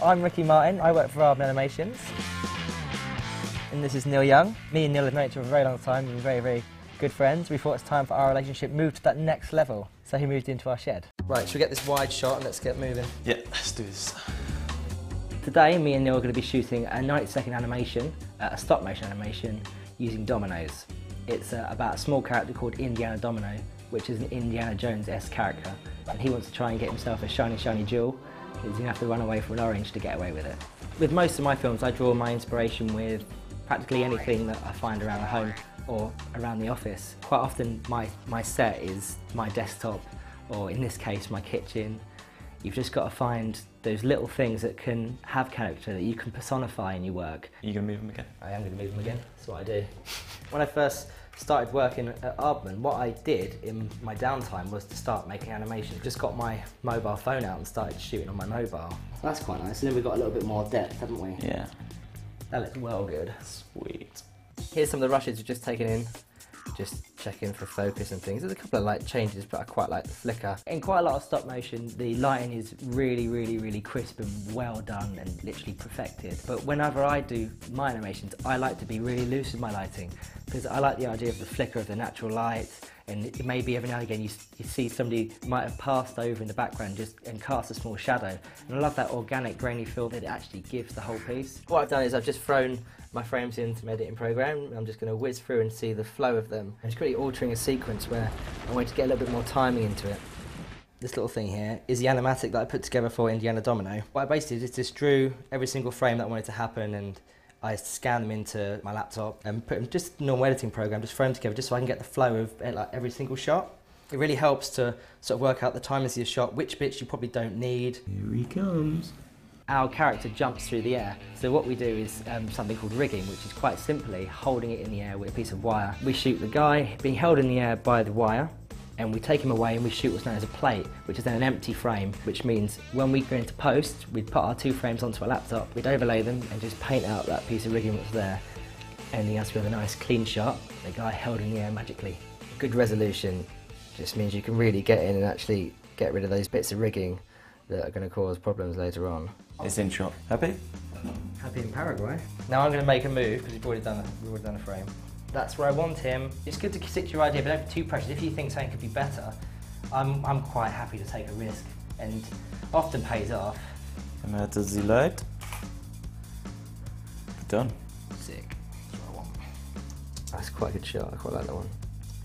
I'm Ricky Martin, I work for Animations. And this is Neil Young. Me and Neil have known each other for a very long time, we've been very, very good friends. We thought it's time for our relationship move to that next level. So he moved into our shed. Right, should we get this wide shot and let's get moving? Yeah, let's do this. Today, me and Neil are going to be shooting a 90-second animation, a stop-motion animation, using dominoes. It's about a small character called Indiana Domino, which is an Indiana Jones-esque character, and he wants to try and get himself a shiny, shiny jewel. He's going to have to run away from an orange to get away with it. With most of my films, I draw my inspiration with practically anything that I find around the home or around the office. Quite often, my set is my desktop, or in this case, my kitchen. You've just got to find those little things that can have character, that you can personify in your work. Are you going to move them again? I am going to move them again, that's what I do. When I first started working at Aardman, what I did in my downtime was to start making animation. Just got my mobile phone out and started shooting on my mobile. That's quite nice, and then we've got a little bit more depth, haven't we? Yeah. That looks well good. Sweet. Here's some of the rushes we've just taken in. Just checking for focus and things. There's a couple of changes, but I quite like the flicker. In quite a lot of stop motion, the lighting is really, really, really crisp and well done and literally perfected. But whenever I do my animations, I like to be really loose with my lighting, because I like the idea of the flicker of the natural light, and maybe every now and again you see somebody might have passed over in the background and cast a small shadow. And I love that organic, grainy feel that it actually gives the whole piece. What I've done is I've just thrown my frames into my editing program. I'm just going to whiz through and see the flow of them. I'm just really altering a sequence where I want to get a little bit more timing into it. This little thing here is the animatic that I put together for Indiana Domino. What I basically did is just drew every single frame that I wanted to happen, and I scanned them into my laptop and put them just a normal editing program, just throw them together just so I can get the flow of every single shot. It really helps to sort of work out the timings of your shot, which bits you probably don't need. Here he comes. Our character jumps through the air, so what we do is something called rigging, which is quite simply holding it in the air with a piece of wire. We shoot the guy being held in the air by the wire, and we take him away and we shoot what's known as a plate, which is then an empty frame, which means when we go into post, we'd put our two frames onto a laptop, we'd overlay them and just paint out that piece of rigging that's there, ending us with a nice clean shot, the guy held in the air magically. Good resolution just means you can really get in and actually get rid of those bits of rigging that are going to cause problems later on. It's in shot. Happy? Happy in Paraguay. Now I'm going to make a move, because we've already done a frame. That's where I want him. It's good to stick to your idea, but don't be too precious. If you think something could be better, I'm quite happy to take a risk, and often pays off. And add the light. Done. Sick. That's what I want. That's quite a good shot. I quite like that one.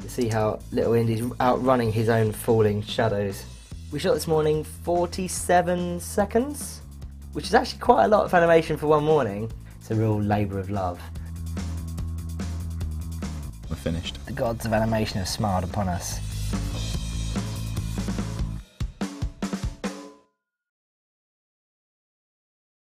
You see how little Indy's outrunning his own falling shadows. We shot this morning 47 seconds, which is actually quite a lot of animation for one morning. It's a real labour of love. We're finished. The gods of animation have smiled upon us.